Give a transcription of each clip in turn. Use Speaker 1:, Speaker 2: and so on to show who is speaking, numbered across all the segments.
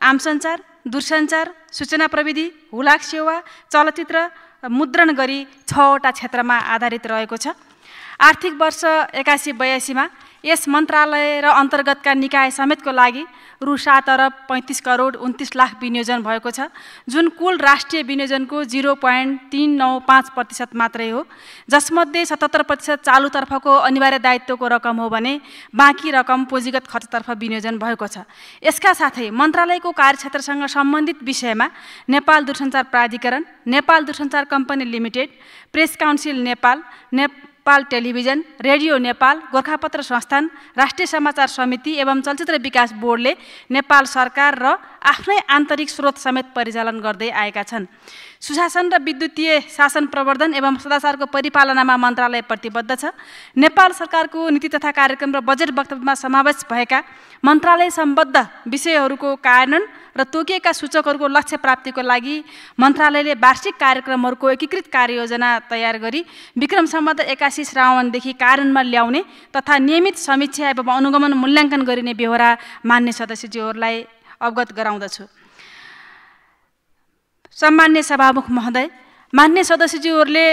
Speaker 1: आमसञ्चार, दूरसञ्चार, सूचना प्रविधि, हुलाक सेवा, चलचित्र मुद्रण गरी 6वटा क्षेत्रमा आधारित रहेको छ। आर्थिक वर्ष 81-82मा यस मन्त्रालय र अन्तर्गतका निकाय समेतको लागि रु 7 अरब 35 करोड 29 लाख विनियोजन भएको छ, जुन कुल राष्ट्रिय विनियोजनको 0.395% मात्रै हो, जसमध्ये 77% चालुतर्फको अनिवार्य दायित्वको रकम हो भने बाँकी रकम पुँजीगत खर्चतर्फ विनियोजन भएको छ। यसका साथै मन्त्रालयको कार्यक्षेत्रसँग सम्बन्धित विषयमा नेपाल दूरसञ्चार प्राधिकरण, नेपाल दूरसञ्चार company limited, press council Nepal, Nepal television, radio Nepal, Gorkhapatra संस्थान, राष्ट्रिय समाचार समिति एवं चलचित्र विकास बोर्डले नेपाल सरकार र आफ्नै आन्तरिक स्रोत समेत परिचालन गर्दै आएका छन्। सुशासन र विद्युतीय शासन प्रवर्धन एवं सदाचारको परिपालनामा मन्त्रालय प्रतिबद्ध छ। नेपाल सरकारको नीति तथा कार्यक्रम र बजेट वक्तव्यमा समावेश भएका मन्त्रालय सम्बद्ध विषयहरूको कार्यान्वयन र तोकिएका सूचकहरूको लक्ष्य प्राप्तिको लागि मन्त्रालयले वार्षिक कार्यक्रमहरूको एकीकृत कार्ययोजना तयार गरी विक्रम सम्वत 81 श्रावणदेखि कार्यान्वयनमा ल्याउने तथा नियमित समीक्षा एवं अनुगमन मूल्याङ्कन गरिने बेहोरा मान्य सदस्यज्यूहरूलाई अवगत गराउँदछु। सम्मान्य सभामुख महोदय, मान्य सदस्यज्यूहरूले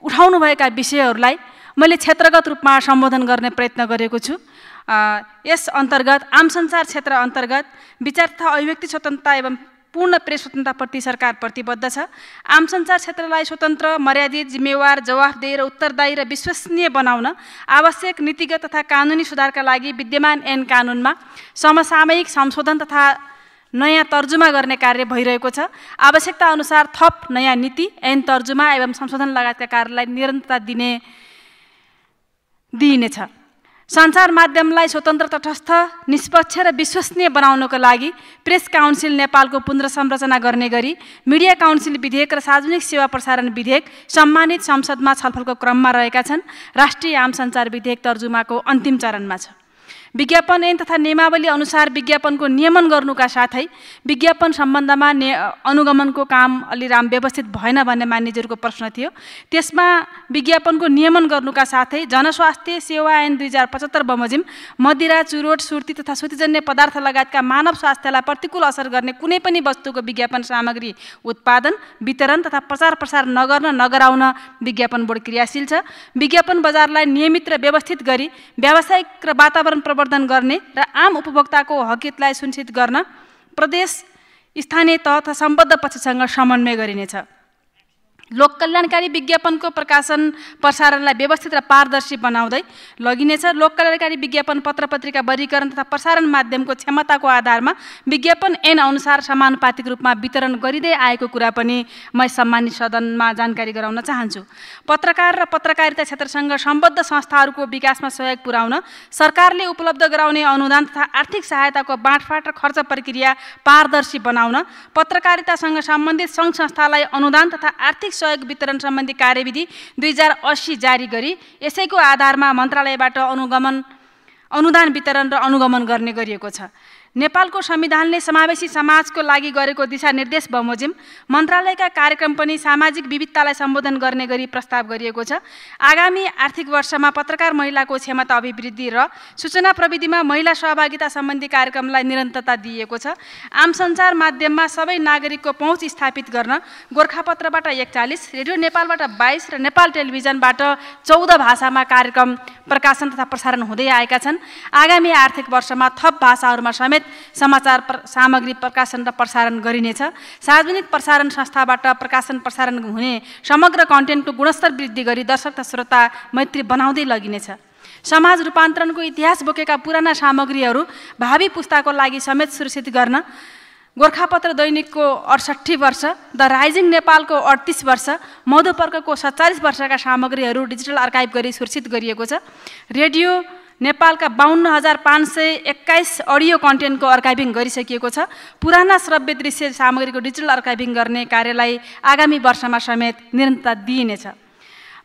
Speaker 1: उठाउनुभएका विषयहरूलाई मैले क्षेत्रगत रूपमा सम्बोधन गर्ने प्रयत्न गरेको छु। यस अन्तर्गत आमसञ्चार क्षेत्र अन्तर्गत विचार तथा अभिव्यक्ति स्वतन्त्रता एवं पूर्ण प्रेस स्वतन्त्रताप्रति सरकार प्रतिबद्ध छ। आमसञ्चार क्षेत्रलाई स्वतन्त्र, मर्यादित, जिम्मेवार, जवाफदेही र उत्तरदायी र विश्वसनीय बनाउन आवश्यक नीतिगत तथा कानुनी सुधारका लागि विद्यमान ऐन कानुनमा समसामयिक संशोधन तथा नयाँ तर्जुमा गर्ने कार्य भइरहेको छ। आवश्यकता अनुसार थप नयाँ नीति, ऐन तर्जुमा एवं संशोधन लगायतका कार्यलाई निरन्तरता दिइनेछ। सञ्चार माध्यमलाई स्वतन्त्र, तटस्थ, निष्पक्ष र विश्वसनीय बनाउनको लागि प्रेस काउन्सिल नेपालको पुनर्संरचना गर्ने गरी मिडिया काउन्सिल विधेयक र सार्वजनिक सेवा प्रसारण विधेयक सम्मानित संसदमा छलफलको क्रममा रहेका छन्। राष्ट्रिय आम सञ्चार विधेयक तर्जुमाको अन्तिम चरणमा छ। विज्ञापन ऐन तथा नियमावली अनुसार विज्ञापनको नियमन गर्नुका साथै विज्ञापन सम्बन्धमा अनुगमनको काम अलि व्यवस्थित भएन भन्ने मान्यजहरूको प्रश्न थियो। त्यसमा विज्ञापनको नियमन गर्नुका साथै जनस्वास्थ्य सेवा ऐन 2075 बमोजिम मदिरा, चुरोट, सुर्ती तथा सुतिजन्य पदार्थ लगायतका मानव स्वास्थ्यलाई प्रतिकूल असर गर्ने कुनै पनि वस्तुको विज्ञापन सामग्री उत्पादन, वितरण तथा प्रचार प्रसार नगराउन विज्ञापन बोर्ड क्रियाशील छ। विज्ञापन बजारलाई नियमित र व्यवस्थित गरी व्यावसायिक र वातावरण प्रवर्धन गर्ने र आम उपभोक्ताको हकहितलाई सुनिश्चित गर्न प्रदेश, स्थानीय तह तथा सम्बद्ध पक्षसँग समन्वय गरिनेछ। लोक कल्याणकारी विज्ञापनको प्रकाशन प्रसारणलाई व्यवस्थित र पारदर्शी बनाउँदै लगिनेछ। लोक कल्याणकारी विज्ञापन पत्र पत्रिका वर्गीकरण तथा प्रसारण माध्यमको क्षमताको आधारमा विज्ञापन ऐन अनुसार समानुपातिक रूपमा वितरण गरिँदै आएको कुरा पनि म सम्मानित सदनमा जानकारी गराउन चाहन्छु। पत्रकार र पत्रकारिता क्षेत्रसँग सम्बद्ध संस्थाहरूको विकासमा सहयोग पुर्याउन सरकारले उपलब्ध गराउने अनुदान तथा आर्थिक सहायताको बाँडफाँड र खर्च प्रक्रिया पारदर्शी बनाउन पत्रकारितासँग सम्बन्धित सङ्घ संस्थालाई अनुदान तथा आर्थिक सहयोग वितरण सम्बन्धी कार्यविधि 2080 जारी गरी यसैको आधारमा मन्त्रालयबाट अनुदान वितरण र अनुगमन गर्ने गरिएको छ। नेपालको संविधानले समावेशी समाजको लागि गरेको दिशानिर्देश बमोजिम मन्त्रालयका कार्यक्रम पनि सामाजिक विविधतालाई सम्बोधन गर्ने गरी प्रस्ताव गरिएको छ। आगामी आर्थिक वर्षमा पत्रकार महिलाको क्षमता अभिवृद्धि र सूचना प्रविधिमा महिला सहभागिता सम्बन्धी कार्यक्रमलाई निरन्तरता दिइएको छ। आम सञ्चार माध्यममा सबै नागरिकको पहुँच स्थापित गर्न गोरखापत्रबाट 41, रेडियो नेपालबाट 22 र नेपाल टेलिभिजनबाट 14 भाषामा कार्यक्रम प्रकाशन तथा प्रसारण हुँदै आएका छन्। आगामी आर्थिक वर्षमा थप भाषाहरूमा समेत समाचार सामग्री प्रकाशन र प्रसारण गरिनेछ। सार्वजनिक प्रसारण संस्थाबाट प्रकाशन प्रसारण हुने समग्र कन्टेन्टको गुणस्तर वृद्धि गरी दर्शक तथा श्रोता मैत्री बनाउँदै लगिनेछ। समाज रूपान्तरणको इतिहास बोकेका पुराना सामग्रीहरू भावी पुस्ताको लागि समेत सुरक्षित गर्न गोरखापत्र दैनिकको 68 वर्ष, द राइजिङ नेपालको 38 वर्ष, मधुपर्कको 47 वर्षका सामग्रीहरू डिजिटल आर्काइभ गरी सुरक्षित गरिएको छ। रेडियो नेपालका 52,521 अडियो कन्टेन्टको अर्काइभिङ गरिसकिएको छ। पुराना श्रव्य दृश्य सामग्रीको डिजिटल अर्काइभिङ गर्ने कार्यलाई आगामी वर्षमा समेत निरन्तरता दिइनेछ।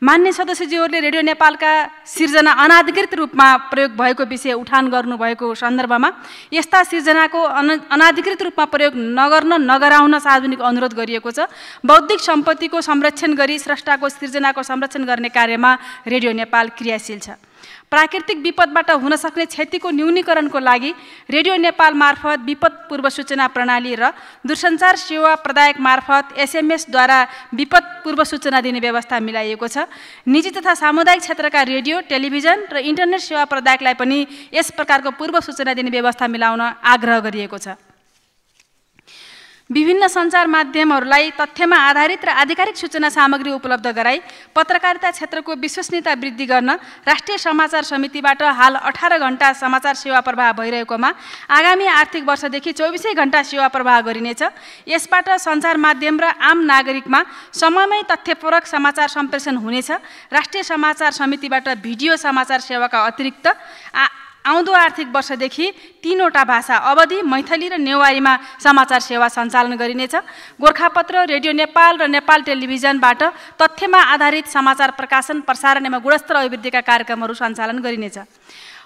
Speaker 1: मान्य सदस्यज्यूहरूले रेडियो नेपालका सिर्जना अनाधिकृत रूपमा प्रयोग भएको विषय उठान गर्नुभएको सन्दर्भमा यस्ता सिर्जनाको अनाधिकृत रूपमा प्रयोग नगराउन सार्वजनिक अनुरोध गरिएको छ। बौद्धिक सम्पत्तिको संरक्षण गरी स्रष्टाको सिर्जनाको संरक्षण गर्ने कार्यमा रेडियो नेपाल क्रियाशील छ। प्राकृतिक विपदबाट हुन सक्ने क्षतिको न्यूनीकरणको लागि रेडियो नेपाल मार्फत विपद पूर्व सूचना प्रणाली र दूरसञ्चार सेवा प्रदायक मार्फत एसएमएसद्वारा विपद पूर्व सूचना दिने व्यवस्था मिलाइएको छ। निजी तथा सामुदायिक क्षेत्रका रेडियो, टेलिभिजन र इन्टरनेट सेवा प्रदायकलाई पनि यस प्रकारको पूर्व सूचना दिने व्यवस्था मिलाउन आग्रह गरिएको छ। विभिन्न सञ्चार माध्यमहरूलाई तथ्यमा आधारित र आधिकारिक सूचना सामग्री उपलब्ध गराई पत्रकारिता क्षेत्रको विश्वसनीयता वृद्धि गर्न राष्ट्रिय समाचार समितिबाट हाल 18 घण्टा समाचार सेवा प्रवाह भइरहेकोमा आगामी आर्थिक वर्षदेखि 24 घण्टा सेवा प्रवाह गरिनेछ। यसबाट सञ्चार माध्यम र आम नागरिकमा समयमै तथ्यपूर्वक समाचार सम्प्रेषण हुनेछ। राष्ट्रिय समाचार समितिबाट भिडियो समाचार सेवाका अतिरिक्त आउँदो आर्थिक वर्षदेखि 3वटा भाषा अवधि, मैथिली र नेवारीमा समाचार सेवा सञ्चालन गरिनेछ। गोरखापत्र, रेडियो नेपाल र नेपाल टेलिभिजनबाट तथ्यमा आधारित समाचार प्रकाशन, प्रसारण एवं गुणस्तर अभिवृद्धिका कार्यक्रमहरू सञ्चालन गरिनेछ।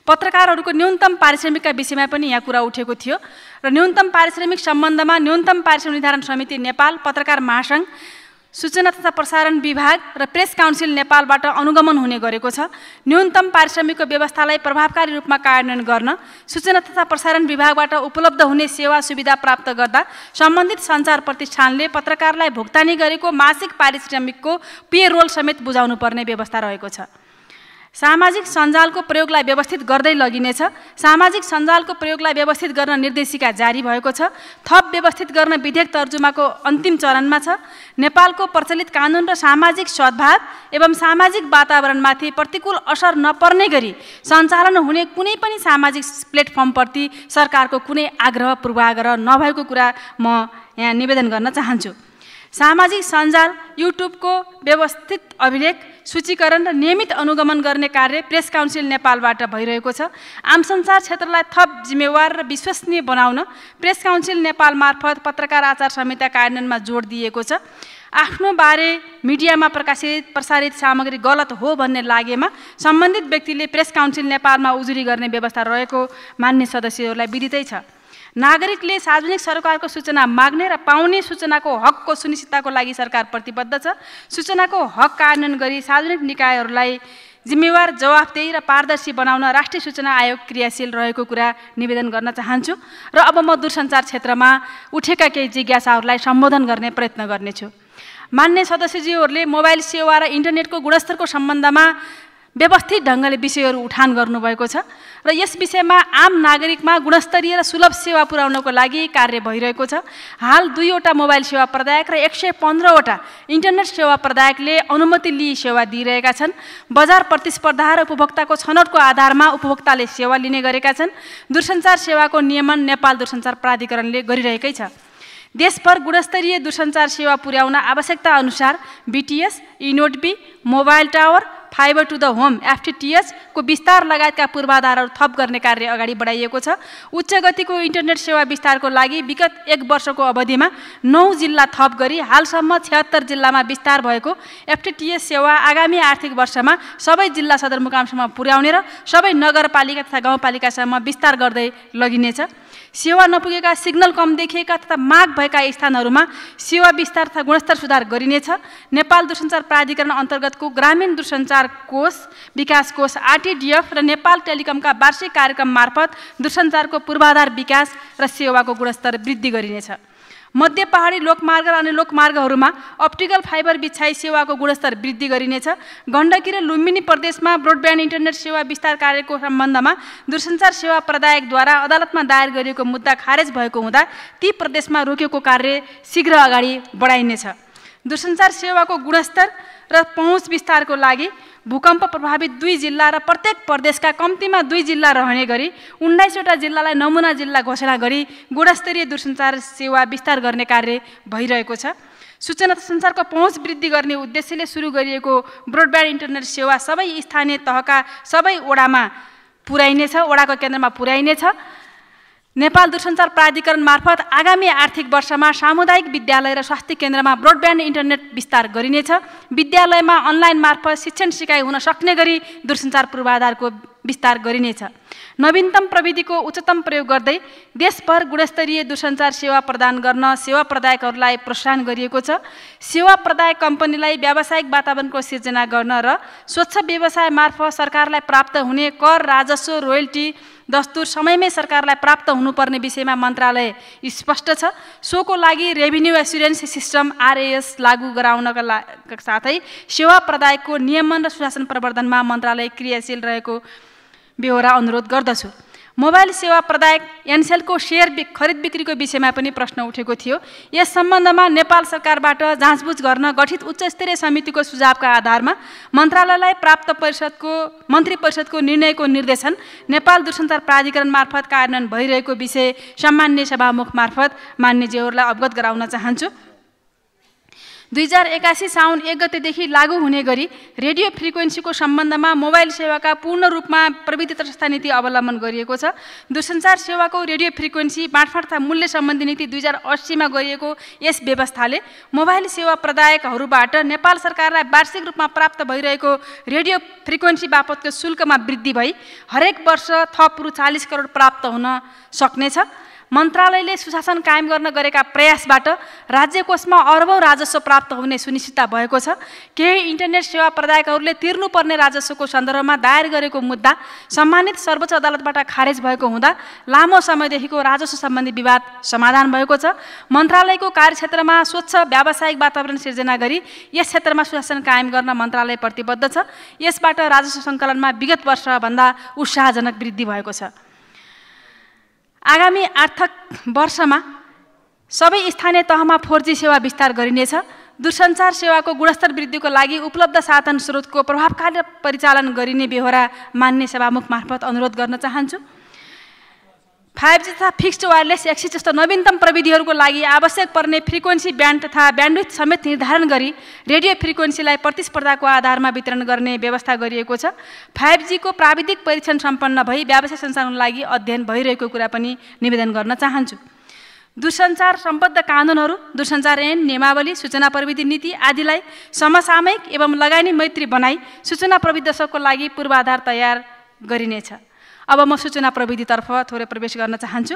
Speaker 1: पत्रकारहरूको न्यूनतम पारिश्रमिकका विषयमा पनि यहाँ कुरा उठेको थियो र न्यूनतम पारिश्रमिक सम्बन्धमा न्यूनतम पारिश्रमिक निर्धारण समिति नेपाल, पत्रकार महासङ्घ, सूचना तथा प्रसारण विभाग र प्रेस काउन्सिल नेपालबाट अनुगमन हुने गरेको छ। न्यूनतम पारिश्रमिकको व्यवस्थालाई प्रभावकारी रूपमा कार्यान्वयन गर्न सूचना तथा प्रसारण विभागबाट उपलब्ध हुने सेवा सुविधा प्राप्त गर्दा सम्बन्धित सञ्चार प्रतिष्ठानले पत्रकारलाई भुक्तानी गरेको मासिक पारिश्रमिकको पे-रोल समेत बुझाउनु पर्ने व्यवस्था रहेको छ। सामाजिक सञ्जालको प्रयोगलाई व्यवस्थित गर्दै लगिनेछ। सामाजिक सञ्जालको प्रयोगलाई व्यवस्थित गर्न निर्देशिका जारी भएको छ। थप व्यवस्थित गर्न विधेयक तर्जुमाको अन्तिम चरणमा छ। नेपालको प्रचलित कानुन र सामाजिक सद्भाव एवं सामाजिक वातावरणमाथि प्रतिकूल असर नपर्ने गरी सञ्चालन हुने कुनै पनि सामाजिक प्लेटफर्मप्रति सरकारको कुनै आग्रह पूर्वाग्रह नभएको कुरा म यहाँ निवेदन गर्न चाहन्छु। सामाजिक सञ्जाल युट्युबको व्यवस्थित अभिलेख, सूचीकरण र नियमित अनुगमन गर्ने कार्य प्रेस काउन्सिल नेपालबाट भइरहेको छ। आम सञ्चार क्षेत्रलाई थप जिम्मेवार र विश्वसनीय बनाउन प्रेस काउन्सिल नेपाल मार्फत पत्रकार आचार संहिता कार्यान्वयनमा जोड दिएको छ। आफ्नो बारे मिडियामा प्रसारित सामग्री गलत हो भन्ने लागेमा सम्बन्धित व्यक्तिले प्रेस काउन्सिल नेपालमा उजुरी गर्ने व्यवस्था रहेको मान्य सदस्यहरूलाई विदितै छ। नागरिकले सार्वजनिक सरकारको सूचना माग्ने र पाउने सूचनाको हकको सुनिश्चितताको लागि सरकार प्रतिबद्ध छ। सूचनाको हक कार्यान्वयन गरी सार्वजनिक निकायहरूलाई जिम्मेवार, जवाफदेही र पारदर्शी बनाउन राष्ट्रिय सूचना आयोग क्रियाशील रहेको कुरा निवेदन गर्न चाहन्छु र अब म दूरसञ्चार क्षेत्रमा उठेका केही जिज्ञासाहरूलाई सम्बोधन गर्ने प्रयत्न गर्नेछु। मान्य सदस्यज्यूहरूले मोबाइल सेवा र इन्टरनेटको गुणस्तरको सम्बन्धमा व्यवस्थित ढङ्गले विषयहरू उठान गर्नुभएको छ र यस विषयमा आम नागरिकमा गुणस्तरीय र सुलभ सेवा पुर्याउनको लागि कार्य भइरहेको छ। हाल 2वटा मोबाइल सेवा प्रदायक र 115वटा इन्टरनेट सेवा प्रदायकले अनुमति लिई सेवा दिइरहेका छन्। बजार प्रतिस्पर्धा र उपभोक्ताको छनौटको आधारमा उपभोक्ताले सेवा लिने गरेका छन्। दूरसञ्चार सेवाको नियमन नेपाल दूरसञ्चार प्राधिकरणले गरिरहेकै छ। देशभर गुणस्तरीय दूरसञ्चार सेवा पुर्याउन आवश्यकता अनुसार BTS, इनोडबी, mobile tower, fibre to the home FTTH को विस्तार लगायतका पूर्वाधारहरू थप गर्ने कार्य अगाडि बढाइएको छ। उच्च गतिको इन्टरनेट सेवा विस्तारको लागि विगत 1 वर्षको अवधिमा 9 जिल्ला थप गरी हालसम्म 76 जिल्लामा विस्तार भएको FTTH सेवा आगामी आर्थिक वर्षमा सबै जिल्ला सदरमुकामसम्म पुर्याउने र सबै नगरपालिका तथा गाउँपालिकासम्म विस्तार गर्दै लगिनेछ। सेवा नपुगेका, सिग्नल कम देखिएका तथा माग भएका स्थानहरूमा सेवा विस्तार तथा गुणस्तर सुधार गरिनेछ। नेपाल दूरसञ्चार प्राधिकरण अन्तर्गतको ग्रामीण दूरसञ्चार कोष, विकास कोष RTDF र नेपाल टेलिकमका वार्षिक कार्यक्रम मार्फत दूरसञ्चारको पूर्वाधार विकास र सेवाको गुणस्तर वृद्धि गरिनेछ। मध्य पहाडी लोकमार्ग र अन्य लोकमार्गहरूमा अप्टिकल फाइबर बिछाई सेवाको गुणस्तर वृद्धि गरिनेछ। गण्डकी र लुम्बिनी प्रदेशमा ब्रोडब्यान्ड इन्टरनेट सेवा विस्तार कार्यको सम्बन्धमा दूरसञ्चार सेवा प्रदायकद्वारा अदालतमा दायर गरिएको मुद्दा खारेज भएको हुँदा ती प्रदेशमा रोकेको कार्य शीघ्र अगाडि बढाइनेछ। दूरसञ्चार सेवाको गुणस्तर र पहुँच विस्तारको लागि भूकम्प प्रभावित 2 जिल्ला र प्रत्येक प्रदेशका कम्तीमा 2 जिल्ला रहने गरी 19वटा जिल्लालाई नमुना जिल्ला घोषणा गरी गुणस्तरीय दूरसञ्चार सेवा विस्तार गर्ने कार्य भइरहेको छ। सूचना तथा सञ्चारको पहुँच वृद्धि गर्ने उद्देश्यले सुरु गरिएको ब्रोडब्यान्ड इन्टरनेट सेवा सबै स्थानीय तहका सबै वडामा पुर्याइनेछ, वडाको केन्द्रमा पुर्याइनेछ। नेपाल दूरसञ्चार प्राधिकरण मार्फत आगामी आर्थिक वर्षमा सामुदायिक विद्यालय र स्वास्थ्य केन्द्रमा ब्रोडब्यान्ड इन्टरनेट विस्तार गरिनेछ। विद्यालयमा अनलाइन मार्फत शिक्षण सिकाइ हुन सक्ने गरी दूरसञ्चार पूर्वाधारको विस्तार गरिनेछ। नवीनतम प्रविधिको उच्चतम प्रयोग गर्दै देशभर गुणस्तरीय दूरसञ्चार सेवा प्रदान गर्न सेवा प्रदायकहरूलाई प्रोत्साहन गरिएको छ। सेवा प्रदायक कम्पनीलाई व्यावसायिक वातावरणको सिर्जना गर्न र स्वच्छ व्यवसाय मार्फत सरकारलाई प्राप्त हुने कर, राजस्व, रोयल्टी, दस्तुर समयमै सरकारलाई प्राप्त हुनुपर्ने विषयमा मन्त्रालय स्पष्ट छ। सोको लागि रेभिन्यू एस्युरेन्स सिस्टम RAS लागू गराउनका साथै सेवा प्रदायकको नियमन र सुशासन प्रवर्धनमा मन्त्रालय क्रियाशील रहेको बेहोरा अनुरोध गर्दछु। मोबाइल सेवा प्रदायक एनसेलको सेयर खरिद बिक्रीको विषयमा पनि प्रश्न उठेको थियो। यस सम्बन्धमा नेपाल सरकारबाट जाँचबुझ गर्न गठित उच्चस्तरीय समितिको सुझावका आधारमा मन्त्रालयलाई प्राप्त मन्त्री परिषदको निर्णयको निर्देशन नेपाल दूरसञ्चार प्राधिकरण मार्फत कार्यान्वयन भइरहेको विषय सामान्य सभामुख मार्फत मान्यज्यूहरूलाई अवगत गराउन चाहन्छु। 2081 साउन 1 गतेदेखि लागू हुने गरी रेडियो फ्रिक्वेन्सीको सम्बन्धमा मोबाइल सेवाका पूर्ण रूपमा प्रविधि तटस्थ नीति अवलम्बन गरिएको छ। दूरसञ्चार सेवाको रेडियो फ्रिक्वेन्सी बाँडफाँड तथा मूल्य सम्बन्धी नीति 2080 मा गरिएको यस व्यवस्थाले मोबाइल सेवा प्रदायकहरूबाट नेपाल सरकारलाई वार्षिक रूपमा प्राप्त भइरहेको रेडियो फ्रिक्वेन्सी बापतको शुल्कमा वृद्धि भई हरेक वर्ष थप रु 40 करोड प्राप्त हुन सक्नेछ। मन्त्रालयले सुशासन कायम गर्न गरेका प्रयासबाट राज्य कोषमा अरबौं राजस्व प्राप्त हुने सुनिश्चितता भएको छ। केही इन्टरनेट सेवा प्रदायकहरूले तिर्नुपर्ने राजस्वको सन्दर्भमा दायर गरेको मुद्दा सम्मानित सर्वोच्च अदालतबाट खारेज भएको हुँदा लामो समयदेखिको राजस्व सम्बन्धी विवाद समाधान भएको छ। मन्त्रालयको कार्यक्षेत्रमा स्वच्छ व्यावसायिक वातावरण सिर्जना गरी यस क्षेत्रमा सुशासन कायम गर्न मन्त्रालय प्रतिबद्ध छ। यसबाट राजस्व सङ्कलनमा विगत वर्षभन्दा उत्साहजनक वृद्धि भएको छ। आगामी आर्थिक वर्षमा सबै स्थानीय तहमा 4G सेवा विस्तार गरिनेछ। दूरसञ्चार सेवाको गुणस्तर वृद्धिको लागि उपलब्ध साधन स्रोतको प्रभावकारी परिचालन गरिने बेहोरा मान्य सभामुख मार्फत अनुरोध गर्न चाहन्छु। 5G तथा फिक्स्ड वायरलेस एक्सेस जस्तो नवीनतम प्रविधिहरूको लागि आवश्यक पर्ने फ्रिक्वेन्सी ब्यान्ड तथा ब्यान्डविड्थ समेत निर्धारण गरी रेडियो फ्रिक्वेन्सीलाई प्रतिस्पर्धाको आधारमा वितरण गर्ने व्यवस्था गरिएको छ। 5G को प्राविधिक परीक्षण सम्पन्न भई व्यावसायिक सञ्चालनको लागि अध्ययन भइरहेको कुरा पनि निवेदन गर्न चाहन्छु। दूरसञ्चार सम्बद्ध कानुनहरू, दूरसञ्चार ऐन, नियमावली, सूचना प्रविधि नीति आदिलाई समसामयिक एवं लगानी मैत्री बनाई सूचना प्रविधि दशकको लागि पूर्वाधार तयार गरिनेछ। अब म सूचना प्रविधितर्फ थोरै प्रवेश गर्न चाहन्छु।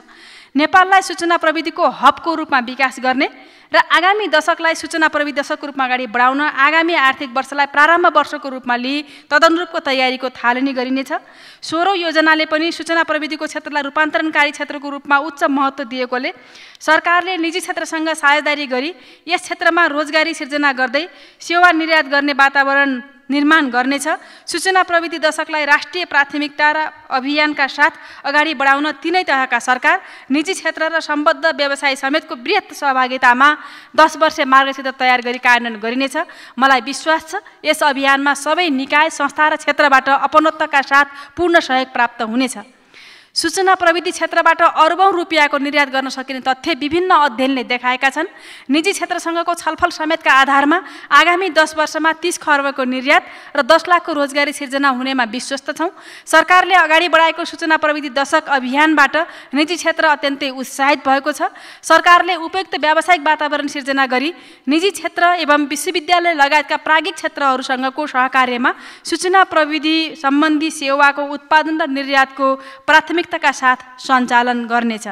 Speaker 1: नेपाललाई सूचना प्रविधिको हबको रूपमा विकास गर्ने र आगामी दशकलाई सूचना प्रविधि दशकको रूपमा अगाडि बढाउन आगामी आर्थिक वर्षलाई प्रारम्भ वर्षको रूपमा लिई तदनुरूपको तयारीको थालनी गरिनेछ। 16औं योजनाले पनि सूचना प्रविधिको क्षेत्रलाई रूपान्तरणकारी क्षेत्रको रूपमा उच्च महत्त्व दिएकोले सरकारले निजी क्षेत्रसँग साझेदारी गरी यस क्षेत्रमा रोजगारी सिर्जना गर्दै सेवा निर्यात गर्ने वातावरण निर्माण गर्नेछ। सूचना प्रविधि दशकलाई राष्ट्रिय प्राथमिकता र अभियानका साथ अगाडि बढाउन तीनै तहका सरकार, निजी क्षेत्र र सम्बद्ध व्यवसाय समेतको बृहत सहभागितामा 10 वर्षे मार्गसूची तयार गरी कार्यान्वयन गरिनेछ। मलाई विश्वास छ यस अभियानमा सबै निकाय, संस्था र क्षेत्रबाट अपनत्वका साथ पूर्ण सहयोग प्राप्त हुनेछ। सूचना प्रविधि क्षेत्रबाट अरबौं रुपियाँको निर्यात गर्न सकिने तथ्य विभिन्न अध्ययनले देखाएका छन्। निजी क्षेत्रसँगको छलफल समेतका आधारमा आगामी 10 वर्षमा 30 खर्बको निर्यात र 10 लाखको रोजगारी सिर्जना हुनेमा विश्वस्त छौँ। सरकारले अगाडि बढाएको सूचना प्रविधि दशक अभियानबाट निजी क्षेत्र अत्यन्तै उत्साहित भएको छ। सरकारले उपयुक्त व्यावसायिक वातावरण सिर्जना गरी निजी क्षेत्र एवं विश्वविद्यालय लगायतका प्राज्ञिक क्षेत्रहरूसँगको सहकार्यमा सूचना प्रविधि सम्बन्धी सेवाको उत्पादन र निर्यातको प्राथमिकताका साथ सञ्चालन गर्नेछ।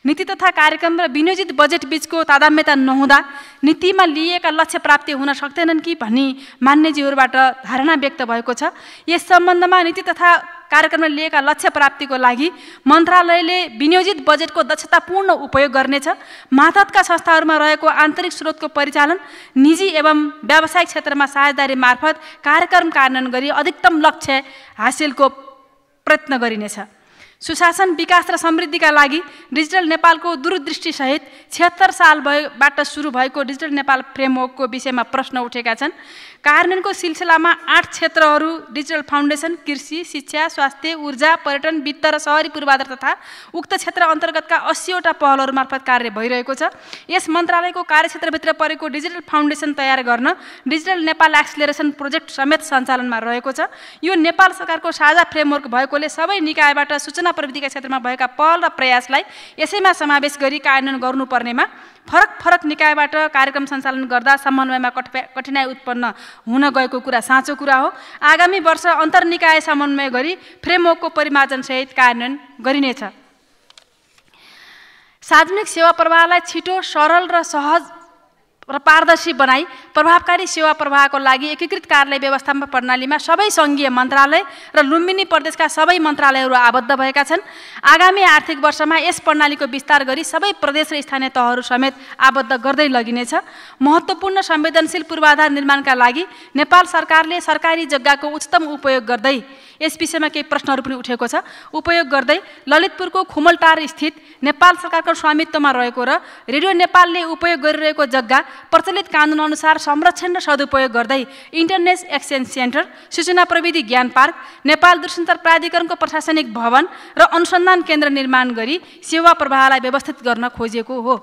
Speaker 1: नीति तथा कार्यक्रम र विनियोजित बजेट बीचको तादात्म्यता नहुँदा नीतिमा लिएका लक्ष्य प्राप्ति हुन सक्दैनन् कि भन्ने मान्यज्यूहरूबाट धारणा व्यक्त भएको छ। यस सम्बन्धमा नीति तथा कार्यक्रमले लिएका लक्ष्य प्राप्तिको लागि मन्त्रालयले विनियोजित बजेटको दक्षतापूर्ण उपयोग गर्नेछ। मातहतका संस्थाहरूमा रहेको आन्तरिक स्रोतको परिचालन, निजी एवं व्यावसायिक क्षेत्रमा साझेदारी मार्फत कार्यक्रम कार्यान्वयन गरी अधिकतम लक्ष्य हासिलको प्रयत्न गरिनेछ। सुशासन, विकास र समृद्धिका लागि डिजिटल नेपालको दूरदृष्टिसहित 76 सालबाट सुरु भएको डिजिटल नेपाल फ्रेमवर्कको विषयमा प्रश्न उठेका छन्। कार्यान्वयनको सिलसिलामा 8 क्षेत्रहरू डिजिटल फाउन्डेसन, कृषि, शिक्षा, स्वास्थ्य, ऊर्जा, पर्यटन, वित्त र शहरी पूर्वाधार तथा उक्त क्षेत्र अन्तर्गतका 80वटा पहलहरू मार्फत कार्य भइरहेको छ। यस मन्त्रालयको कार्यक्षेत्रभित्र परेको डिजिटल फाउन्डेसन तयार गर्न डिजिटल नेपाल एक्सिलरेसन प्रोजेक्ट समेत सञ्चालनमा रहेको छ। यो नेपाल सरकारको साझा फ्रेमवर्क भएकोले सबै निकायबाट सूचना प्रविधिका क्षेत्रमा भएका पहल र प्रयासलाई यसैमा समावेश गरी कार्यान्वयन गर्नुपर्नेमा फरक निकायबाट कार्यक्रम सञ्चालन गर्दा समन्वयमा कठिनाइ उत्पन्न हुन गएको कुरा साँचो कुरा हो। आगामी वर्ष अन्तर्निकाय समन्वय गरी फ्रेमवर्कको परिमार्जनसहित कार्यान्वयन गरिनेछ। सार्वजनिक सेवा प्रवाहलाई छिटो, सरल र सहज र पारदर्शी बनाई प्रभावकारी सेवा प्रवाहको लागि एकीकृत कार्यालय व्यवस्थापन प्रणालीमा सबै सङ्घीय मन्त्रालय र लुम्बिनी प्रदेशका सबै मन्त्रालयहरू आबद्ध भएका छन्। आगामी आर्थिक वर्षमा यस प्रणालीको विस्तार गरी सबै प्रदेश र स्थानीय तहहरू समेत आबद्ध गर्दै लगिनेछ। महत्त्वपूर्ण संवेदनशील पूर्वाधार निर्माणका लागि नेपाल सरकारले सरकारी जग्गाको उच्चतम उपयोग गर्दै, यस विषयमा केही प्रश्नहरू पनि उठेको छ, उपयोग गर्दै ललितपुरको खुमलटार स्थित नेपाल सरकारको स्वामित्वमा रहेको र रेडियो नेपालले उपयोग गरिरहेको जग्गा प्रचलित कानुन अनुसार संरक्षण र सदुपयोग गर्दै इन्टरनेट एक्सचेन्ज सेन्टर, सूचना प्रविधि ज्ञान पार्क, नेपाल दूरसञ्चार प्राधिकरणको प्रशासनिक भवन र अनुसन्धान केन्द्र निर्माण गरी सेवा प्रवाहलाई व्यवस्थित गर्न खोजिएको हो।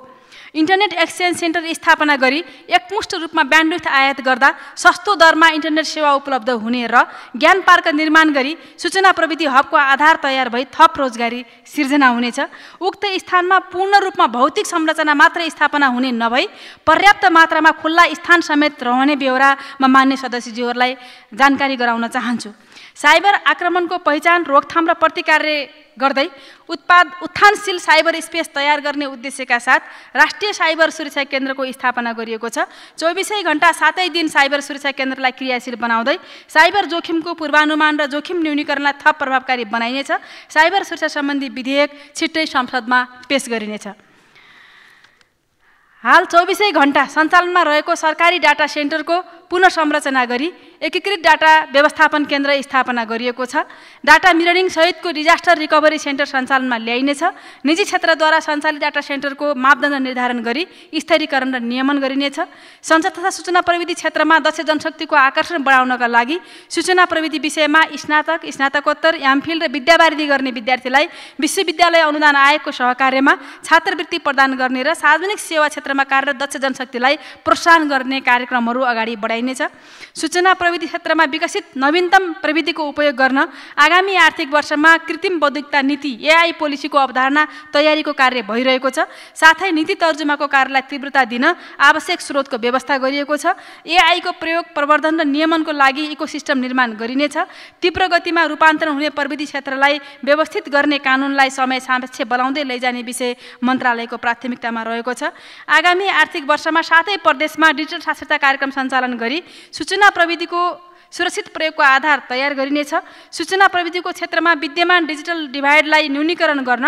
Speaker 1: इन्टरनेट एक्सचेन्ज सेन्टर स्थापना गरी एकमुष्ट रूपमा ब्यान्डविड्थ आयात गर्दा सस्तो दरमा इन्टरनेट सेवा उपलब्ध हुने र ज्ञान पार्क निर्माण गरी सूचना प्रविधि हबको आधार तयार भई थप रोजगारी सिर्जना हुनेछ। उक्त स्थानमा पूर्ण रूपमा भौतिक संरचना मात्र स्थापना हुने नभई पर्याप्त मात्रामा खुल्ला स्थान समेत रहने बेहोरामा मान्य सदस्यज्यूहरूलाई जानकारी गराउन चाहन्छु। साइबर आक्रमणको पहिचान, रोकथाम र प्रतिकार्य गर्दै उत्थानशील साइबर स्पेस तयार गर्ने उद्देश्यका साथ राष्ट्रिय साइबर सुरक्षा केन्द्रको स्थापना गरिएको छ। 24 घण्टा 7 दिन साइबर सुरक्षा केन्द्रलाई क्रियाशील बनाउँदै साइबर जोखिमको पूर्वानुमान र जोखिम न्यूनीकरणलाई थप प्रभावकारी बनाइनेछ। साइबर सुरक्षा सम्बन्धी विधेयक छिट्टै संसदमा पेश गरिनेछ। हाल 24 घण्टा सञ्चालनमा रहेको सरकारी डाटा सेन्टरको पुनः संरचना गरी एकीकृत डाटा व्यवस्थापन केन्द्र स्थापना गरिएको छ। डाटा मिररिङ सहितको डिजास्टर रिकभरी सेन्टर सञ्चालनमा ल्याइनेछ। निजी क्षेत्रद्वारा सञ्चालित डाटा सेन्टरको मापदण्ड निर्धारण गरी स्तरीकरण र नियमन गरिनेछ। सञ्चार तथा सूचना प्रविधि क्षेत्रमा दक्ष जनशक्तिको आकर्षण बढाउनका लागि सूचना प्रविधि विषयमा स्नातक, स्नातकोत्तर, एमफिल र विद्यावारिधि गर्ने विद्यार्थीलाई विश्वविद्यालय अनुदान आयोगको सहकार्यमा छात्रवृत्ति प्रदान गर्ने र सार्वजनिक सेवा क्षेत्रमा कार्यरत दक्ष जनशक्तिलाई प्रोत्साहन गर्ने कार्यक्रमहरू अगाडि बढाइनेछ। सूचना प्रविधि क्षेत्रमा विकसित नवीनतम प्रविधिको उपयोग गर्न आगामी आर्थिक वर्षमा कृत्रिम बौद्धिकता नीति एआई पोलिसीको अवधारणा तयारीको कार्य भइरहेको छ। साथै नीति तर्जुमाको कार्यलाई तीव्रता दिन आवश्यक स्रोतको व्यवस्था गरिएको छ। एआईको प्रयोग, प्रवर्धन र नियमनको लागि इकोसिस्टम निर्माण गरिनेछ। तीव्र गतिमा रूपान्तरण हुने प्रविधि क्षेत्रलाई व्यवस्थित गर्ने कानुनलाई समय सापेक्ष बनाउँदै लैजाने विषय मन्त्रालयको प्राथमिकतामा रहेको छ। आगामी आर्थिक वर्षमा 7 प्रदेशमा डिजिटल साक्षरता कार्यक्रम सञ्चालन गरी सूचना प्रविधिको सुरक्षित प्रयोगको आधार तयार गरिनेछ। सूचना प्रविधिको क्षेत्रमा विद्यमान डिजिटल डिभाइडलाई न्यूनीकरण गर्न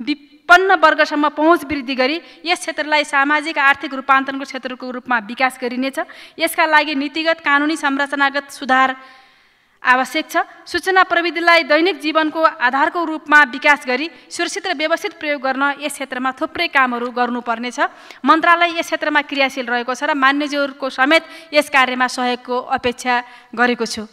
Speaker 1: विपन्न वर्गसम्म पहुँच वृद्धि गरी यस क्षेत्रलाई सामाजिक आर्थिक रूपान्तरणको क्षेत्रको रूपमा विकास गरिनेछ। यसका लागि नीतिगत, कानुनी, संरचनागत सुधार आवश्यक छ। सूचना प्रविधिलाई दैनिक जीवनको आधारको रूपमा विकास गरी सुरक्षित र व्यवस्थित प्रयोग गर्न यस क्षेत्रमा थुप्रै कामहरू गर्नुपर्नेछ। मन्त्रालय यस क्षेत्रमा क्रियाशील रहेको छ र मान्यज्यूहरूको समेत यस कार्यमा सहयोगको अपेक्षा गरेको छु।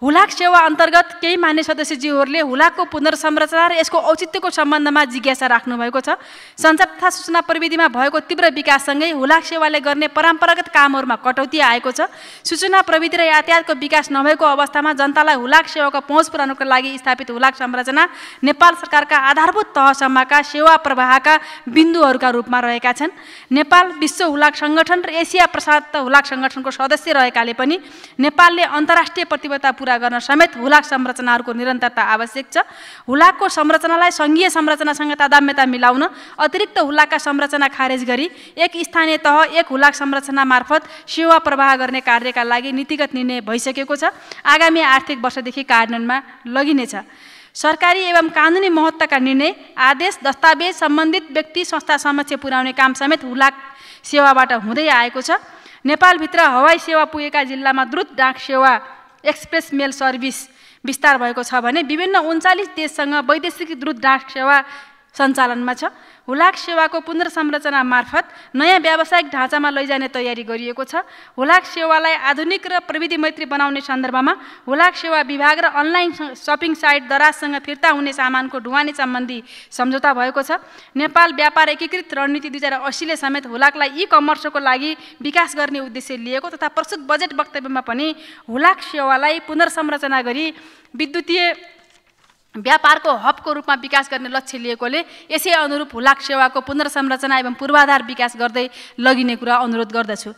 Speaker 1: हुलाक सेवा अन्तर्गत केही मान्य सदस्यज्यूहरूले हुलाकको पुनर्संरचना र यसको औचित्यको सम्बन्धमा जिज्ञासा राख्नुभएको छ। सञ्चार तथा सूचना प्रविधिमा भएको तीव्र विकाससँगै हुलाक सेवाले गर्ने परम्परागत कामहरूमा कटौती आएको छ। सूचना प्रविधि र यातायातको विकास नभएको अवस्थामा जनतालाई हुलाक सेवाको पहुँच पुर्याउनका लागि स्थापित हुलाक संरचना नेपाल सरकारका आधारभूत तहसम्मका सेवा प्रवाहका बिन्दुहरूका रूपमा रहेका छन्। नेपाल विश्व हुलाक सङ्गठन र एसिया प्रशान्त हुलाक सङ्गठनको सदस्य रहेकाले पनि नेपालले अन्तर्राष्ट्रिय प्रतिबद्धता पूरा गर्न समेत हुलाक संरचनाहरूको निरन्तरता आवश्यक छ। हुलाकको संरचनालाई सङ्घीय संरचनासँग तादात्म्यता मिलाउन अतिरिक्त हुलाकका संरचना खारेज गरी एक स्थानीय तह, एक हुलाक संरचना मार्फत सेवा प्रवाह गर्ने कार्यका लागि नीतिगत निर्णय भइसकेको छ। आगामी आर्थिक वर्षदेखि कार्यान्वयनमा लगिनेछ। सरकारी एवं कानुनी महत्त्वका निर्णय, आदेश, दस्तावेज सम्बन्धित व्यक्ति संस्था समक्ष पुर्याउने काम समेत हुलाक सेवाबाट हुँदै आएको छ। नेपालभित्र हवाई सेवा पुगेका जिल्लामा द्रुत डाक सेवा, एक्सप्रेस मेल सर्भिस विस्तार भएको छ भने विभिन्न 39 देशसँग वैदेशिक द्रुत डाक सेवा सञ्चालनमा छ। हुलाक सेवाको पुनर्संरचना मार्फत नयाँ व्यावसायिक ढाँचामा लैजाने तयारी गरिएको छ। हुलाक सेवालाई आधुनिक र प्रविधि मैत्री बनाउने सन्दर्भमा हुलाक सेवा विभाग र अनलाइन सपिङ साइट दराजसँग फिर्ता हुने सामानको ढुवानी सम्बन्धी सम्झौता भएको छ। नेपाल व्यापार एकीकृत रणनीति 2080ले समेत हुलाकलाई ई-कमर्सको लागि विकास गर्ने उद्देश्य लिएको तथा प्रस्तुत बजेट वक्तव्यमा पनि हुलाक सेवालाई पुनर्संरचना गरी विद्युतीय व्यापारको हबको रूपमा विकास गर्ने लक्ष्य लिएकोले यसै अनुरूप हुलाक सेवाको पुनर्संरचना एवं पूर्वाधार विकास गर्दै लगिने कुरा अनुरोध गर्दछु।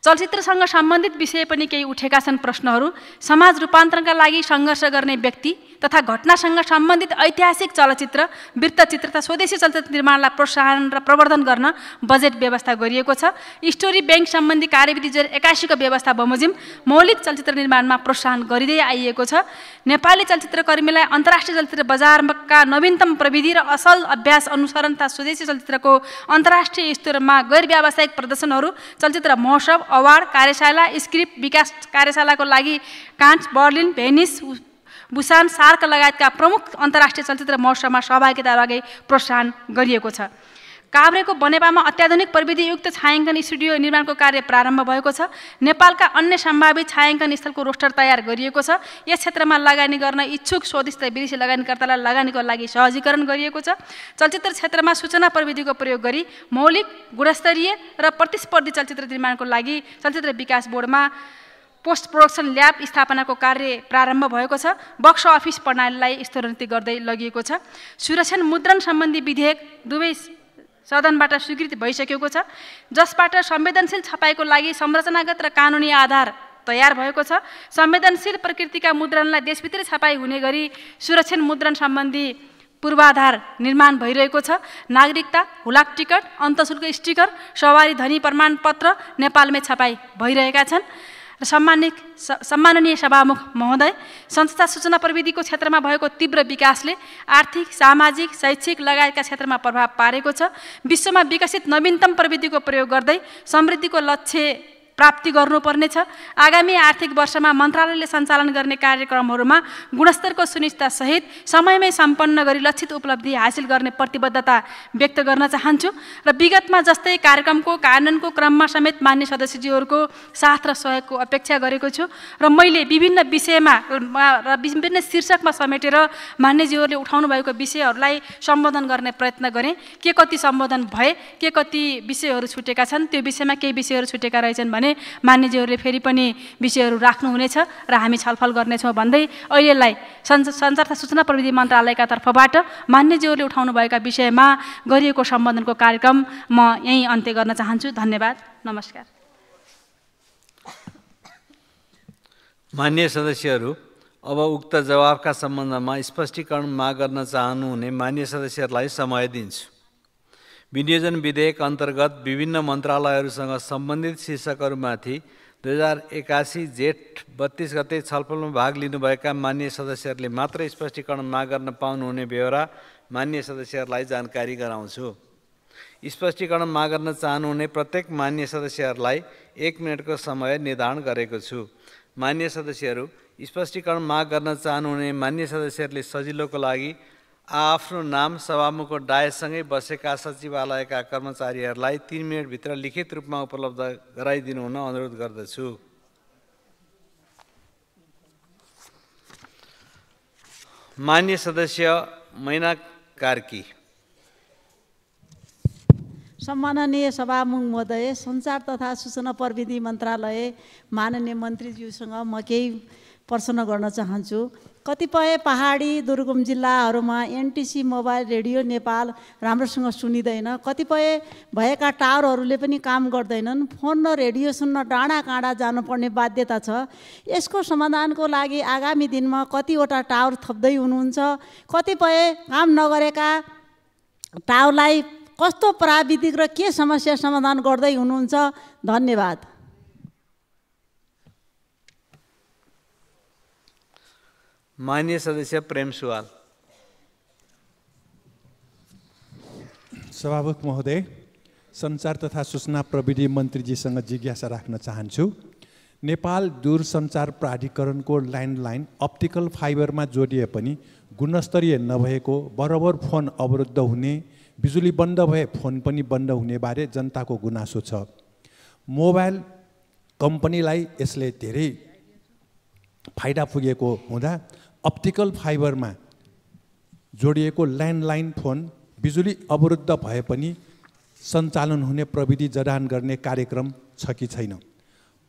Speaker 1: चलचित्रसँग सम्बन्धित विषय पनि केही उठेका छन् प्रश्नहरू। समाज रूपान्तरणका लागि सङ्घर्ष गर्ने व्यक्ति तथा घटनासँग सम्बन्धित ऐतिहासिक चलचित्र, वृत्तचित्र तथा स्वदेशी चलचित्र निर्माणलाई प्रोत्साहन र प्रवर्धन गर्न बजेट व्यवस्था गरिएको छ। स्टोरी ब्याङ्क सम्बन्धी कार्यविधि 2081 को व्यवस्था बमोजिम मौलिक चलचित्र निर्माणमा प्रोत्साहन गरिँदै आइएको छ। नेपाली चलचित्रकर्मीलाई अन्तर्राष्ट्रिय चलचित्र बजारका नवीनतम प्रविधि र असल अभ्यास अनुसरण तथा स्वदेशी चलचित्रको अन्तर्राष्ट्रिय स्तरमा गैर व्यावसायिक प्रदर्शनहरू, चलचित्र महोत्सव, अवार्ड कार्यशाला, स्क्रिप्ट विकास कार्यशालाको लागि Cannes, Berlin, Venice, Busan, SAARC लगायतका प्रमुख अन्तर्राष्ट्रिय चलचित्र महोत्सवमा सहभागिता लागि प्रोत्साहन गरिएको छ। काभ्रेको बनेपामा अत्याधुनिक प्रविधियुक्त छायाङ्कन स्टुडियो निर्माणको कार्य प्रारम्भ भएको छ। नेपालका अन्य सम्भावित छायाङ्कन स्थलको रोस्टर तयार गरिएको छ। यस क्षेत्रमा लगानी गर्न इच्छुक स्वदेशी तथा विदेशी लगानीकर्तालाई लगानीको लागि सहजीकरण गरिएको छ। चलचित्र क्षेत्रमा सूचना प्रविधिको प्रयोग गरी मौलिक, गुणस्तरीय र प्रतिस्पर्धी चलचित्र निर्माणको लागि चलचित्र विकास बोर्डमा पोस्ट प्रोडक्सन ल्याब स्थापनाको कार्य प्रारम्भ भएको छ। बक्स अफिस प्रणालीलाई स्तरोन्नति गर्दै लगिएको छ। सुरक्षण मुद्रण सम्बन्धी विधेयक दुवै सदनबाट स्वीकृत भइसकेको छ, जसबाट संवेदनशील छपाईको लागि संरचनागत र कानुनी आधार तयार भएको छ। संवेदनशील प्रकृतिका मुद्रणलाई देशभित्रै छपाई हुने गरी सुरक्षण मुद्रण सम्बन्धी पूर्वाधार निर्माण भइरहेको छ। नागरिकता, हुलाक टिकट, अन्तशुल्क स्टिकर, सवारी धनी प्रमाणपत्र नेपालमै छपाई भइरहेका छन्। सम्माननीय सभामुख महोदय, संस्था सूचना प्रविधिको क्षेत्रमा भएको तीव्र विकासले आर्थिक, सामाजिक, शैक्षिक लगायतका क्षेत्रमा प्रभाव पारेको छ। विश्वमा विकसित नवीनतम प्रविधिको प्रयोग गर्दै समृद्धिको लक्ष्य प्राप्ति गर्नुपर्नेछ। आगामी आर्थिक वर्षमा मन्त्रालयले सञ्चालन गर्ने कार्यक्रमहरूमा गुणस्तरको सुनिश्चिततासहित समयमै सम्पन्न गरी लक्षित उपलब्धि हासिल गर्ने प्रतिबद्धता व्यक्त गर्न चाहन्छु र विगतमा जस्तै कार्यक्रमको कार्यान्वयनको क्रममा समेत मान्य सदस्यज्यूहरूको साथ र सहयोगको अपेक्षा गरेको छु र मैले विभिन्न विषयमा र विभिन्न शीर्षकमा समेटेर मान्यज्यूहरूले उठाउनु भएको विषयहरूलाई सम्बोधन गर्ने प्रयत्न गरेँ। के कति सम्बोधन भए, के कति विषयहरू छुटेका छन्, त्यो विषयमा केही विषयहरू छुटेका रहेछन् भने मान्यज्यूहरूले फेरि पनि विषयहरू राख्नुहुनेछ र हामी छलफल गर्नेछौँ भन्दै अहिलेलाई सञ्चार तथा सूचना प्रविधि मन्त्रालयका तर्फबाट मान्यज्यूहरूले उठाउनु भएका विषयमा गरिएको सम्बोधनको कार्यक्रम म यहीँ अन्त्य गर्न चाहन्छु। धन्यवाद, नमस्कार।
Speaker 2: मान्य सदस्यहरू, अब उक्त जवाफका सम्बन्धमा स्पष्टीकरण माग गर्न चाहनुहुने मान्य सदस्यहरूलाई समय दिन्छु। विनियोजन विधेयक अन्तर्गत विभिन्न मन्त्रालयहरूसँग सम्बन्धित शीर्षकहरूमाथि 2081 जेठ 32 गते छलफलमा भाग लिनुभएका मान्य सदस्यहरूले मात्र स्पष्टीकरण माग गर्न पाउनुहुने बेहोरा मान्य सदस्यहरूलाई जानकारी गराउँछु। स्पष्टीकरण माग गर्न चाहनुहुने प्रत्येक मान्य सदस्यहरूलाई 1 मिनटको समय निर्धारण गरेको छु। मान्य सदस्यहरू, स्पष्टीकरण माग गर्न चाहनुहुने मान्य सदस्यहरूले सजिलोको लागि आफ्नो नाम सभामुखको डायससँगै बसेका सचिवालयका कर्मचारीहरूलाई 3 मिनटभित्र लिखित रूपमा उपलब्ध गराइदिनु हुन अनुरोध गर्दछु। मान्य सदस्य मैना कार्की।
Speaker 3: सम्माननीय सभामुख महोदय, सञ्चार तथा सूचना प्रविधि मन्त्रालय माननीय मन्त्रीज्यूसँग म केही प्रश्न गर्न चाहन्छु। कतिपय पहाडी दुर्गम जिल्लाहरूमा एनटिसी मोबाइल रेडियो नेपाल राम्रोसँग सुनिँदैन। कतिपय भएका टावरहरूले पनि काम गर्दैनन्। फोन र रेडियो सुन्न डाँडा काँडा जानुपर्ने बाध्यता छ। यसको समाधानको लागि आगामी दिनमा कतिवटा टावर थप्दै हुनुहुन्छ? कतिपय काम नगरेका टावरलाई कस्तो प्राविधिक र के समस्या समाधान गर्दै हुनुहुन्छ? धन्यवाद।
Speaker 2: मान्य सदस्य प्रेम सुवाल।
Speaker 4: सभामुख महोदय, सञ्चार तथा सूचना प्रविधि मन्त्रीजीसँग जिज्ञासा राख्न चाहन्छु। नेपाल दूरसञ्चार प्राधिकरणको ल्यान्डलाइन अप्टिकल फाइबरमा जोडिए पनि गुणस्तरीय नभएको, बराबर फोन अवरुद्ध हुने, बिजुली बन्द भए फोन पनि बन्द हुने बारे जनताको गुनासो छ। मोबाइल कम्पनीलाई यसले धेरै फाइदा पुगेको हुँदा अप्टिकल फाइबरमा जोडिएको ल्यान्डलाइन फोन बिजुली अवरुद्ध भए पनि सञ्चालन हुने प्रविधि जडान गर्ने कार्यक्रम छ कि छैन?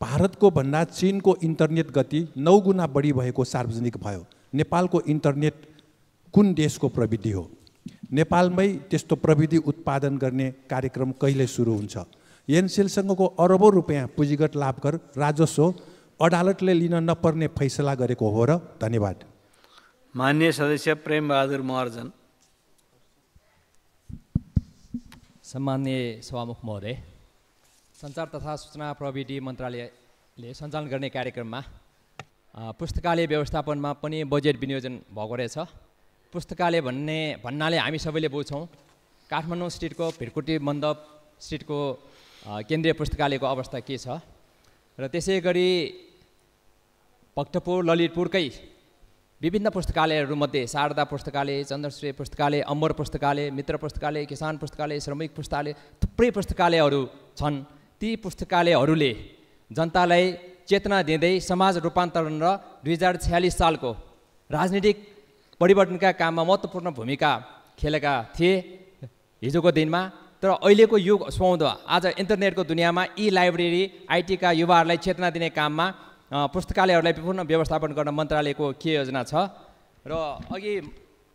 Speaker 4: भारतको भन्दा चीनको इन्टरनेट गति 9 गुणा बढी भएको सार्वजनिक भयो। नेपालको इन्टरनेट कुन देशको प्रविधि हो? नेपालमै त्यस्तो प्रविधि उत्पादन गर्ने कार्यक्रम कहिले सुरु हुन्छ? एनसेलसँगको अरबौं रुपियाँ पुँजीगत लाभकर राजस्व अदालतले लिन नपर्ने फैसला गरेको हो र? धन्यवाद।
Speaker 2: माननीय सदस्य प्रेमबहादुर महर्जन।
Speaker 5: सम्माननीय सभामुख महोदय, सञ्चार तथा सूचना प्रविधि मन्त्रालयले सञ्चालन गर्ने कार्यक्रममा पुस्तकालय व्यवस्थापनमा पनि बजेट विनियोजन भएको रहेछ। पुस्तकालय भन्नाले हामी सबैले बुझ्छौँ काठमाडौँ स्थितको भिरकुटी मण्डप स्थितको केन्द्रीय पुस्तकालयको अवस्था के छ र त्यसै गरी भक्तपुर ललितपुरकै विभिन्न पुस्तकालयहरूमध्ये शारदा पुस्तकालय, चन्द्रश्री पुस्तकालय, अमर पुस्तकालय, मित्र पुस्तकालय, किसान पुस्तकालय, श्रमिक पुस्तकालय, थुप्रै पुस्तकालयहरू छन्। ती पुस्तकालयहरूले जनतालाई चेतना दिँदै समाज रूपान्तरण र 2046 सालको राजनीतिक परिवर्तनका काममा महत्त्वपूर्ण भूमिका खेलेका थिए हिजोको दिनमा। तर अहिलेको युग सुहाउँदो आज इन्टरनेटको दुनियाँमा लाइब्रेरी आइटीका युवाहरूलाई चेतना दिने काममा पुस्तकालयहरूलाई विभिन्न व्यवस्थापन गर्न मन्त्रालयको के योजना छ? र अघि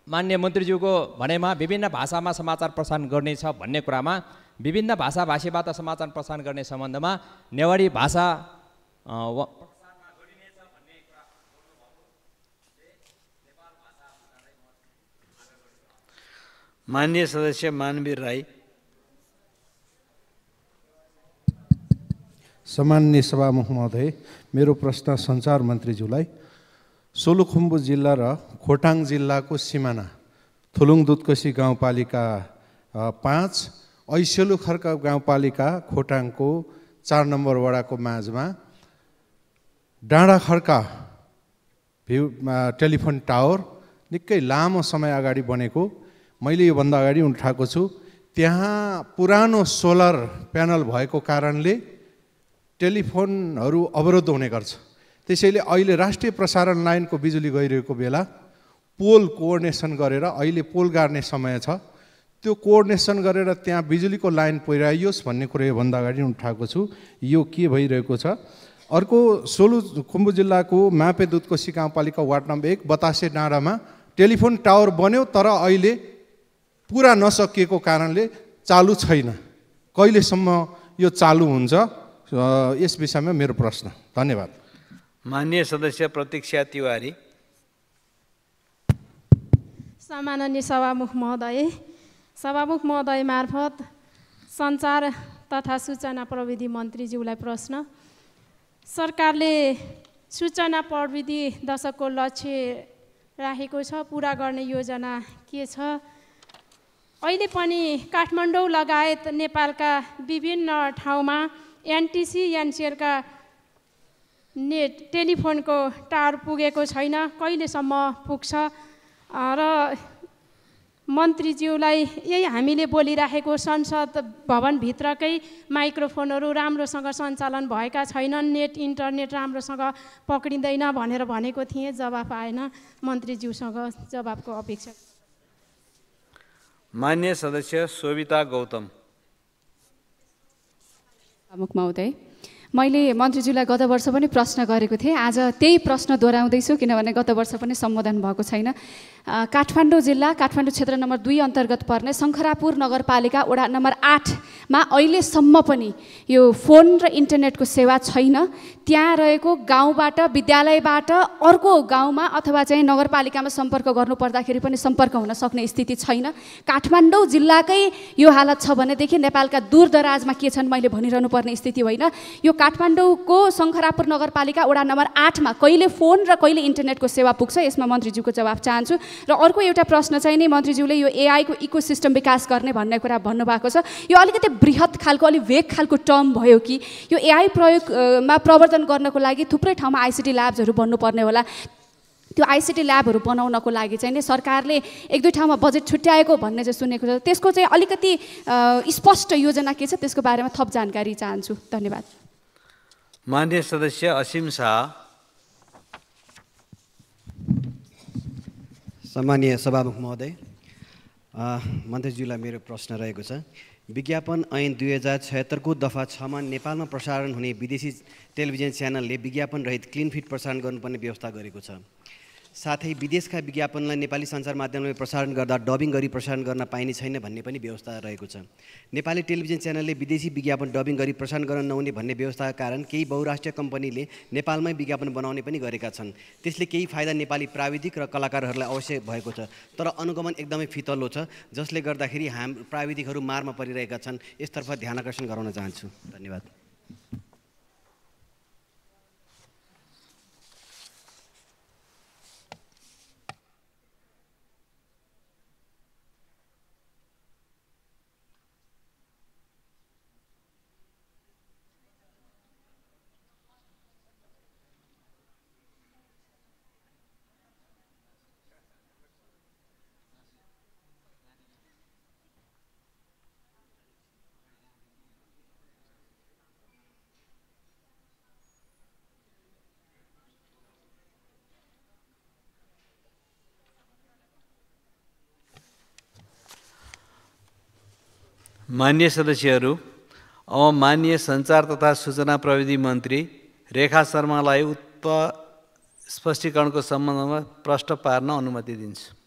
Speaker 5: माननीय मन्त्रीज्यूको भनाइमा विभिन्न भाषामा समाचार प्रसारण गर्नेछ भन्ने कुरामा विभिन्न भाषाभाषीबाट समाचार प्रसारण गर्ने सम्बन्धमा नेवारी भाषा
Speaker 2: माननीय सदस्य मानवीर राई।
Speaker 6: सम्माननीय सभामुख महोदय, मेरो प्रश्न सञ्चार मन्त्रीज्यूलाई। सोलुखुम्बु जिल्ला र खोटाङ जिल्लाको सिमाना थुलुङ दुधकोशी गाउँपालिका 5, ऐसेलु खर्क गाउँपालिका खोटाङको 4 नम्बर वडाको माझमा डाँडा खर्का टेलिफोन टावर निकै लामो समय अगाडि बनेको, मैले योभन्दा अगाडि उठाएको छु। त्यहाँ पुरानो सोलर प्यानल भएको कारणले टेलिफोनहरू अवरोध हुने गर्छ। त्यसैले अहिले राष्ट्रिय प्रसारण लाइनको बिजुली गइरहेको बेला पोल कोअर्डिनेसन गरेर, अहिले पोल गाड्ने समय छ, त्यो कोअर्डिनेसन गरेर त्यहाँ बिजुलीको लाइन पुर्याइयोस् भन्ने कुरो योभन्दा अगाडि उठाएको छु। यो के भइरहेको छ? अर्को सोलुखुम्बु जिल्लाको मापे दुधकोशी गाउँपालिका वार्ड नम्बर 1 बतासे डाँडामा टेलिफोन टावर बन्यो, तर अहिले पुरा नसकिएको कारणले चालु छैन। कहिलेसम्म यो चालु हुन्छ? यस विषयमा मेरो प्रश्न। धन्यवाद।
Speaker 2: माननीय सदस्य प्रतीक्षा तिवारी।
Speaker 7: सम्माननीय सभामुख महोदय मार्फत सञ्चार तथा सूचना प्रविधि मन्त्रीज्यूलाई प्रश्न। सरकारले सूचना प्रविधि दशकको लक्ष्य राखेको छ, पुरा गर्ने योजना के छ? अहिले पनि काठमाडौँ लगायत नेपालका विभिन्न ठाउँमा एनटिसी एनसिएलका नेट टेलिफोनको टावर पुगेको छैन, कहिलेसम्म पुग्छ? र मन्त्रीज्यूलाई यही हामीले बोलिराखेको संसद भवनभित्रकै माइक्रोफोनहरू राम्रोसँग सञ्चालन भएका छैनन्, नेट इन्टरनेट राम्रोसँग पक्रिँदैन भनेर भनेको थिएँ, जवाफ आएन। मन्त्रीज्यूसँग जवाफको अपेक्षा।
Speaker 2: माननीय सदस्य शोभिता गौतम।
Speaker 8: सभामुख महोदय, मैले मन्त्रीज्यूलाई गत वर्ष पनि प्रश्न गरेको थिएँ, आज त्यही प्रश्न दोहोऱ्याउँदैछु किनभने गत वर्ष पनि सम्बोधन भएको छैन। काठमाडौँ जिल्ला काठमाडौँ क्षेत्र नम्बर 2 अन्तर्गत पर्ने शङ्खरापुर नगरपालिका वडा नम्बर 8मा अहिलेसम्म पनि यो फोन र इन्टरनेटको सेवा छैन। त्यहाँ रहेको गाउँबाट विद्यालयबाट अर्को गाउँमा अथवा चाहिँ नगरपालिकामा सम्पर्क गर्नुपर्दाखेरि पनि सम्पर्क हुन सक्ने स्थिति छैन। काठमाडौँ जिल्लाकै यो हालत छ भनेदेखि नेपालका दूरदराजमा के छन् मैले भनिरहनु पर्ने स्थिति होइन। यो काठमाडौँको शङ्खरापुर नगरपालिका वडा नम्बर 8मा कहिले फोन र कहिले इन्टरनेटको सेवा पुग्छ? यसमा मन्त्रीज्यूको जवाफ चाहन्छु। र अर्को एउटा प्रश्न चाहिँ नि मन्त्रीज्यूले यो एआईको इकोसिस्टम विकास गर्ने भन्ने कुरा भन्नुभएको छ, यो अलिकति बृहत खालको अलिक भेग खालको टर्म भयो कि? यो एआई प्रयोगमा प्रवर्धन गर्नको लागि थुप्रै ठाउँमा आइसिटी ल्याब्सहरू बन्नुपर्ने होला। त्यो आइसिटी ल्याबहरू बनाउनको लागि चाहिँ नि सरकारले 1-2 ठाउँमा बजेट छुट्याएको भन्ने चाहिँ सुनेको छ। त्यसको चाहिँ अलिकति स्पष्ट योजना के छ त्यसको बारेमा थप जानकारी चाहन्छु। धन्यवाद।
Speaker 2: माननीय सदस्य असीम शाह।
Speaker 9: सम्मानीय सभामुख महोदय, मन्त्रीज्यूलाई मेरो प्रश्न रहेको छ। विज्ञापन ऐन 2076 को दफा 6 मा नेपालमा प्रसारण हुने विदेशी टेलिभिजन च्यानलले विज्ञापन रहित क्लिन फिट प्रसारण गर्नुपर्ने व्यवस्था गरेको छ। साथै विदेशका विज्ञापनलाई नेपाली सञ्चार माध्यमले प्रसारण गर्दा डबिङ गरी प्रसारण गर्न पाइने छैन भन्ने पनि व्यवस्था रहेको छ। नेपाली टेलिभिजन च्यानलले विदेशी विज्ञापन डबिङ गरी प्रसारण गर्न नहुने भन्ने व्यवस्थाका कारण केही बहुराष्ट्रिय कम्पनीले नेपालमै विज्ञापन बनाउने पनि गरेका छन्। त्यसले केही फाइदा नेपाली प्राविधिक र कलाकारहरूलाई अवश्य भएको छ, तर अनुगमन एकदमै फितलो छ, जसले गर्दाखेरि प्राविधिकहरू मारमा परिरहेका छन्। यसतर्फ ध्यान आकर्षण गराउन चाहन्छु। धन्यवाद।
Speaker 2: मान्य सदस्यहरू, अब माननीय सञ्चार तथा सूचना प्रविधि मन्त्री रेखा शर्मालाई उक्त स्पष्टीकरणको सम्बन्धमा प्रश्न पार्न अनुमति दिन्छु।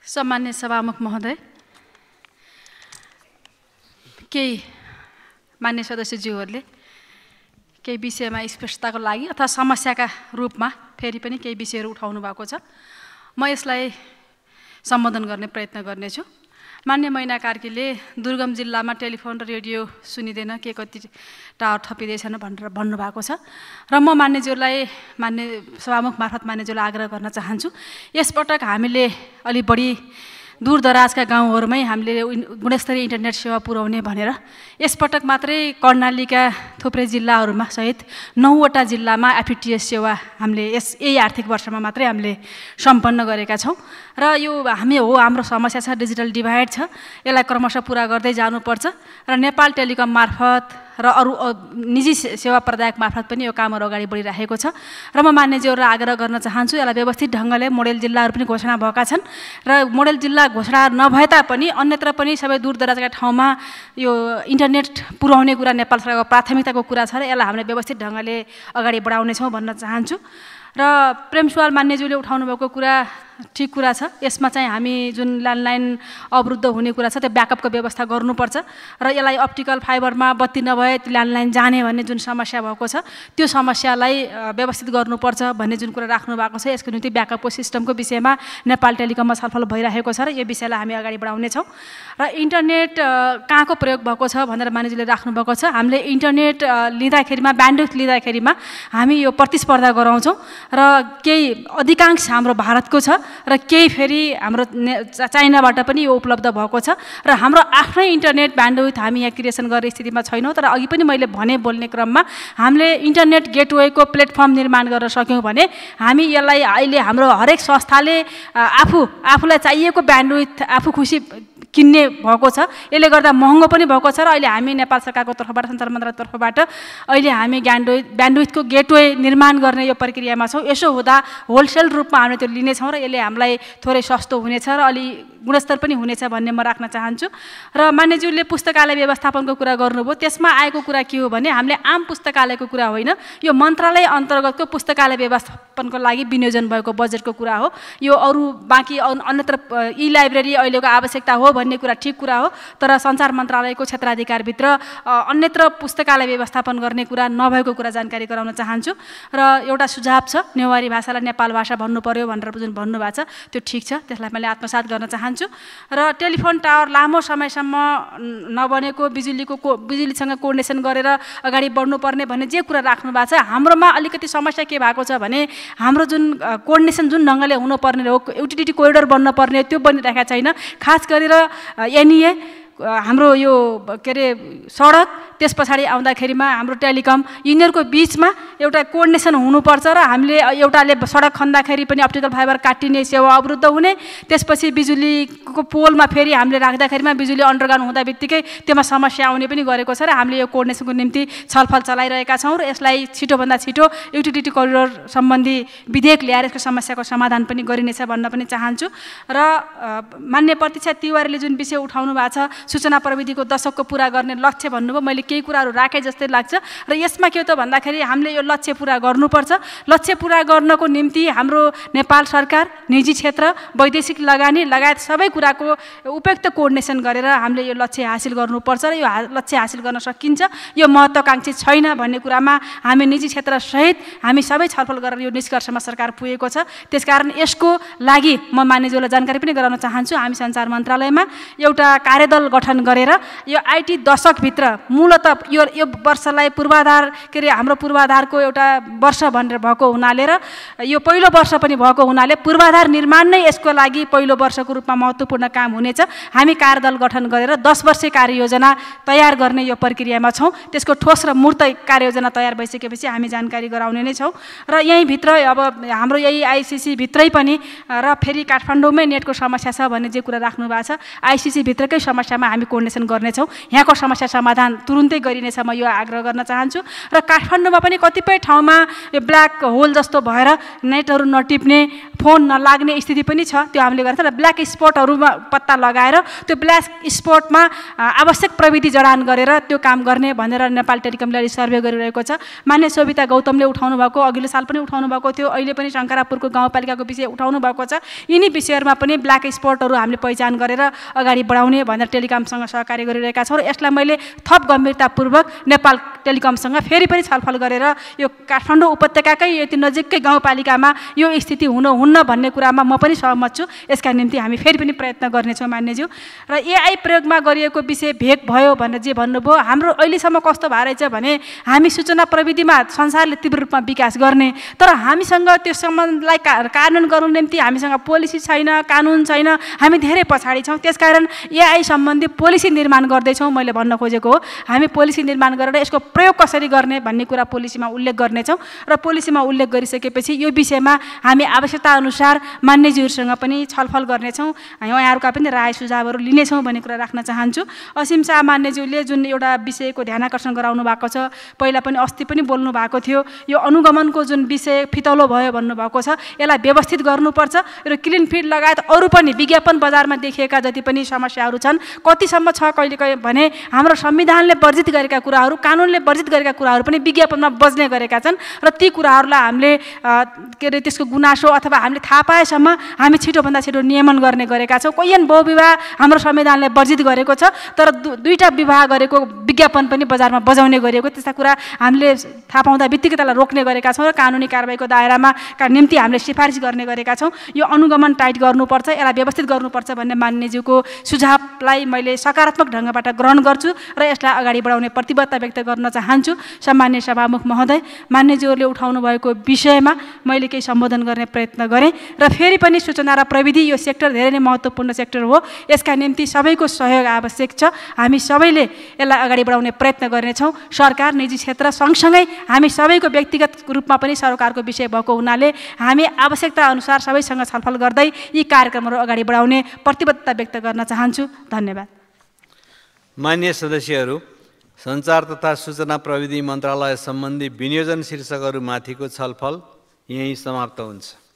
Speaker 1: सम्मान्य सभामुख महोदय, केही मान्य सदस्यज्यूहरूले केही विषयमा स्पष्टताको लागि अथवा समस्याका रूपमा फेरि पनि केही विषयहरू उठाउनु भएको छ। म यसलाई सम्बोधन गर्ने प्रयत्न गर्नेछु। मान्य मैना कार्कीले दुर्गम जिल्लामा टेलिफोन र रेडियो सुनिँदैन, के कति टावर थपिँदैछन् भनेर भन्नुभएको छ र म मान्यज्यूलाई मान्य सभामुख मार्फत मान्यज्यूलाई आग्रह गर्न चाहन्छु, यसपटक हामीले अलि बढी दूरदराजका गाउँहरूमै हामीले गुणस्तरीय इन्टरनेट सेवा पुर्याउने भनेर यसपटक मात्रै कर्णालीका थुप्रै जिल्लाहरूमा सहित 9वटा जिल्लामा एफटिएस सेवा हामीले यही आर्थिक वर्षमा मात्रै हामीले सम्पन्न गरेका छौँ र यो हाम्रो समस्या छ, डिजिटल डिभाइड छ, यसलाई क्रमशः पुरा गर्दै जानुपर्छ र नेपाल टेलिकम मार्फत र अरू निजी सेवा प्रदायक मार्फत पनि यो कामहरू अगाडि बढिरहेको छ र म मान्यज्यूहरूलाई आग्रह गर्न चाहन्छु, यसलाई व्यवस्थित ढङ्गले मोडेल जिल्लाहरू पनि घोषणा भएका छन् र मोडेल जिल्ला घोषणा नभए तापनि अन्यत्र पनि सबै दूरदराजका ठाउँमा यो इन्टरनेट पुर्याउने कुरा नेपाल सरकारको प्राथमिकताको कुरा छ र यसलाई हामीले व्यवस्थित ढङ्गले अगाडि बढाउनेछौँ भन्न चाहन्छु। र प्रेमसुवाल मान्यज्यूले उठाउनु भएको कुरा ठिक कुरा छ। यसमा चाहिँ हामी जुन ल्यान्डलाइन अवरुद्ध हुने कुरा छ त्यो ब्याकअपको व्यवस्था गर्नुपर्छ र यसलाई अप्टिकल फाइबरमा बत्ती नभए त्यो ल्यान्डलाइन जाने भन्ने जुन समस्या भएको छ त्यो समस्यालाई व्यवस्थित गर्नुपर्छ भन्ने जुन कुरा राख्नु भएको छ, यसको निम्ति ब्याकअपको सिस्टमको विषयमा नेपाल टेलिकममा छलफल भइरहेको छ र यो विषयलाई हामी अगाडि बढाउनेछौँ। र इन्टरनेट कहाँको प्रयोग भएको छ भनेर मानिसले राख्नु भएको छ। हामीले इन्टरनेट लिँदाखेरिमा ब्यान्डविड्थ लिँदाखेरिमा हामी यो प्रतिस्पर्धा गराउँछौँ र केही अधिकांश हाम्रो भारतको छ र केही फेरि हाम्रो चाइनाबाट पनि यो उपलब्ध भएको छ र हाम्रो आफ्नै इन्टरनेट ब्यान्डविड्थ हामी यहाँ क्रिएसन गर्ने स्थितिमा छैनौँ। तर अघि पनि मैले बोल्ने क्रममा हामीले इन्टरनेट गेटवेको प्लेटफर्म निर्माण गर्न सक्यौँ भने हामी यसलाई अहिले हाम्रो हरेक संस्थाले आफूलाई चाहिएको ब्यान्डविड्थ आफू खुसी किन्ने भएको छ। यसले गर्दा महँगो पनि भएको छ र अहिले हामी नेपाल सरकारको तर्फबाट सञ्चार मन्त्रालयको तर्फबाट अहिले हामी ब्यान्डविड्थको गेटवे निर्माण गर्ने यो प्रक्रियामा छौँ। यसो हुँदा होलसेल रूपमा हामीले त्यो लिनेछौँ र यसले हामीलाई थोरै सस्तो हुनेछ र अलि गुणस्तर पनि हुनेछ भन्ने म राख्न चाहन्छु। र मान्यज्यूले पुस्तकालय व्यवस्थापनको कुरा गर्नुभयो, त्यसमा आएको कुरा के हो भने हामीले आम पुस्तकालयको कुरा होइन, यो मन्त्रालय अन्तर्गतको पुस्तकालय व्यवस्थापनको लागि विनियोजन भएको बजेटको कुरा हो। यो अरू बाँकी अन्यत्र ई लाइब्रेरी अहिलेको आवश्यकता हो भन्ने कुरा ठिक कुरा हो, तर सञ्चार मन्त्रालयको क्षेत्राधिकारभित्र अन्यत्र पुस्तकालय व्यवस्थापन गर्ने कुरा नभएको कुरा जानकारी गराउन चाहन्छु। र एउटा सुझाव छ, नेवारी भाषालाई नेपाल भाषा भन्नु पर्यो भनेर जुन भन्नुभएको छ त्यो ठिक छ, त्यसलाई मैले आत्मसात गर्न चाहन्छु। र टेलिफोन टावर लामो समयसम्म नबनेको बिजुलीसँग कोर्डिनेसन गरेर अगाडि बढ्नुपर्ने भन्ने जे कुरा राख्नु भएको छ, हाम्रोमा अलिकति समस्या के भएको छ भने हाम्रो जुन कोर्डिनेसन जुन ढङ्गले हुनुपर्ने हो, युटिलिटी कोरिडोर बन्नुपर्ने त्यो बनिरहेको छैन। खास गरेर एनइए हाम्रो यो के अरे सडक त्यस पछाडि आउँदाखेरिमा हाम्रो टेलिकम यिनीहरूको बिचमा एउटा कोअर्डिनेसन हुनुपर्छ र हामीले एउटाले सडक खन्दाखेरि पनि अप्टिकल फाइबर काटिने सेवा अवरुद्ध हुने, त्यसपछि बिजुलीको पोलमा फेरि हामीले राख्दाखेरिमा बिजुली अन्डरग्राउन्ड हुँदा बित्तिकै त्यसमा समस्या आउने पनि गरेको छ र हामीले यो कोअर्डिनेसनको निम्ति छलफल चलाइरहेका छौँ र यसलाई छिटोभन्दा छिटो युटिलिटी करिडोर सम्बन्धी विधेयक ल्याएर यसको समस्याको समाधान पनि गरिनेछ भन्न पनि चाहन्छु। र मान्य प्रतीक्षा तिवारीले जुन विषय उठाउनु भएको छ, सूचना प्रविधिको दशकको पुरा गर्ने लक्ष्य भन्नुभयो, मैले केही कुराहरू राखेँ जस्तै लाग्छ र यसमा के हो त भन्दाखेरि हामीले यो लक्ष्य पुरा गर्नुपर्छ। लक्ष्य पुरा गर्नको निम्ति हाम्रो नेपाल सरकार, निजी क्षेत्र, वैदेशिक लगानी लगायत सबै कुराको उपयुक्त कोअर्डिनेसन गरेर हामीले यो लक्ष्य हासिल गर्नुपर्छ र यो लक्ष्य हासिल गर्न सकिन्छ, यो महत्त्वाकांक्षी छैन भन्ने कुरामा हामी निजी क्षेत्रसहित हामी सबै छलफल गरेर यो निष्कर्षमा सरकार पुगेको छ। त्यसकारण यसको लागि म मान्यज्यूलाई जानकारी पनि गराउन चाहन्छु, हामी सञ्चार मन्त्रालयमा एउटा कार्यदल गठन गरेर यो आइटी दशकभित्र मूलतः यो वर्षलाई पूर्वाधार के अरे हाम्रो पूर्वाधारको एउटा वर्ष भनेर भएको हुनाले र यो पहिलो वर्ष पनि भएको हुनाले पूर्वाधार निर्माण नै यसको लागि पहिलो वर्षको रूपमा महत्त्वपूर्ण काम हुनेछ। हामी कार्यदल गठन गरेर 10 वर्षे कार्ययोजना तयार गर्ने यो प्रक्रियामा छौँ। त्यसको ठोस र मूर्त कार्ययोजना तयार भइसकेपछि हामी जानकारी गराउने नै छौँ र यहीँभित्र अब हाम्रो यही आइसिसी भित्रै पनि र फेरि काठमाडौँमै नेटको समस्या छ भन्ने जे कुरा राख्नु भएको छ, आइसिसी भित्रकै समस्यामा हामी कोअर्डिनेसन गर्नेछौँ। यहाँको समस्या समाधान तुरुन्तै गरिनेछ म यो आग्रह गर्न चाहन्छु। र काठमाडौँमा पनि कतिपय ठाउँमा यो ब्ल्याक होल जस्तो भएर नेटहरू नटिप्ने, फोन नलाग्ने स्थिति पनि छ, त्यो हामीले गर्छ र ब्ल्याक स्पटहरूमा पत्ता लगाएर त्यो ब्ल्याक स्पटमा आवश्यक प्रविधि जडान गरेर त्यो काम गर्ने भनेर नेपाल टेलिकमले सर्वे गरिरहेको छ। मान्य सोभिता गौतमले उठाउनु भएको, अघिल्लो साल पनि उठाउनु भएको थियो, अहिले पनि शङ्करापुरको गाउँपालिकाको विषय उठाउनु भएको छ। यिनी विषयहरूमा पनि ब्ल्याक स्पटहरू हामीले पहिचान गरेर अगाडि बढाउने भनेर टेलिकमसँग सहकार्य गरिरहेका छौँ र यसलाई मैले थप गम्भीरतापूर्वक नेपाल टेलिकमसँग फेरि पनि छलफल गरेर यो काठमाडौँ उपत्यकाकै यति नजिकै गाउँपालिकामा यो स्थिति हुनुहुन्न भन्ने कुरामा म पनि सहमत छु। यसका निम्ति हामी फेरि पनि प्रयत्न गर्नेछौँ मान्यज्यू। र एआई प्रयोगमा गरिएको विषय भेग भयो भनेर जे भन्नुभयो, हाम्रो अहिलेसम्म कस्तो भइरहेछ भने हामी सूचना प्रविधिमा संसारले तीव्र रूपमा विकास गर्ने, तर हामीसँग त्यो सम्बन्धलाई कार्यान्वयन गर्नु निम्ति हामीसँग पोलिसी छैन, कानुन छैन, हामी धेरै पछाडि छौँ। त्यसकारण एआई सम्बन्धी पोलिसी निर्माण गर्दैछौँ। मैले भन्न खोजेको हो हामी पोलिसी निर्माण गरेर यसको प्रयोग कसरी गर्ने भन्ने कुरा पोलिसीमा उल्लेख गर्नेछौँ र पोलिसीमा उल्लेख गरिसकेपछि यो विषयमा हामी आवश्यकता अनुसार मान्यज्यूहरूसँग पनि छलफल गर्नेछौँ, उहाँहरूका पनि राय सुझावहरू लिनेछौँ भन्ने कुरा राख्न चाहन्छु। असीम शाह मान्यज्यूले जुन एउटा विषयको ध्यानाकर्षण गराउनु भएको छ, पहिला पनि अस्ति पनि बोल्नु भएको थियो, यो अनुगमनको जुन विषय फितलो भयो भन्नुभएको छ, यसलाई व्यवस्थित गर्नुपर्छ र क्लिन फिड लगायत अरू पनि विज्ञापन बजारमा देखिएका जति पनि समस्याहरू छन् कतिसम्म छ कहिले कहिले भने हाम्रो संविधानले वर्जित गरेका कुराहरू, कानुनले वर्जित गरेका कुराहरू पनि विज्ञापनमा बज्ने गरेका छन् र ती कुराहरूलाई हामीले के अरे त्यसको गुनासो अथवा हामीले थाहा पाएसम्म हामी छिटोभन्दा छिटो नियमन गर्ने गरेका छौँ। कैयन बहुविवाह हाम्रो संविधानले वर्जित गरेको छ, तर दुईटा विवाह गरेको विज्ञापन पनि बजारमा बजाउने गरिएको, त्यस्ता कुरा हामीले थाहा पाउँदा बित्तिकै त्यसलाई रोक्ने गरेका छौँ र कानुनी कारबाहीको दायरामा का निम्ति हामीले सिफारिस गर्ने गरेका छौँ। यो अनुगमन टाइट गर्नुपर्छ, यसलाई व्यवस्थित गर्नुपर्छ भन्ने मान्यज्यूको सुझावलाई मैले सकारात्मक ढङ्गबाट ग्रहण गर्छु र यसलाई अगाडि बढाउने प्रतिबद्धता व्यक्त गर्न चाहन्छु। सम्मान्य सभामुख महोदय, मान्यज्यूहरूले उठाउनु भएको विषयमा मैले केही सम्बोधन गर्ने प्रयत्न गरेँ र फेरि पनि सूचना र प्रविधि यो सेक्टर धेरै नै महत्त्वपूर्ण सेक्टर हो, यसका निम्ति सबैको सहयोग आवश्यक छ। हामी सबैले यसलाई अगाडि बढाउने प्रयत्न गर्नेछौँ। सरकार, निजी क्षेत्र सँगसँगै हामी सबैको व्यक्तिगत रूपमा पनि सरकारको विषय भएको हुनाले हामी आवश्यकता अनुसार सबैसँग छलफल गर्दै यी कार्यक्रमहरू अगाडि बढाउने प्रतिबद्धता व्यक्त गर्न चाहन्छु। धन्यवाद।
Speaker 2: मान्य सदस्यहरू, सञ्चार तथा सूचना प्रविधि मन्त्रालय सम्बन्धी विनियोजन शीर्षकहरू माथिको छलफल यहीँ समाप्त हुन्छ।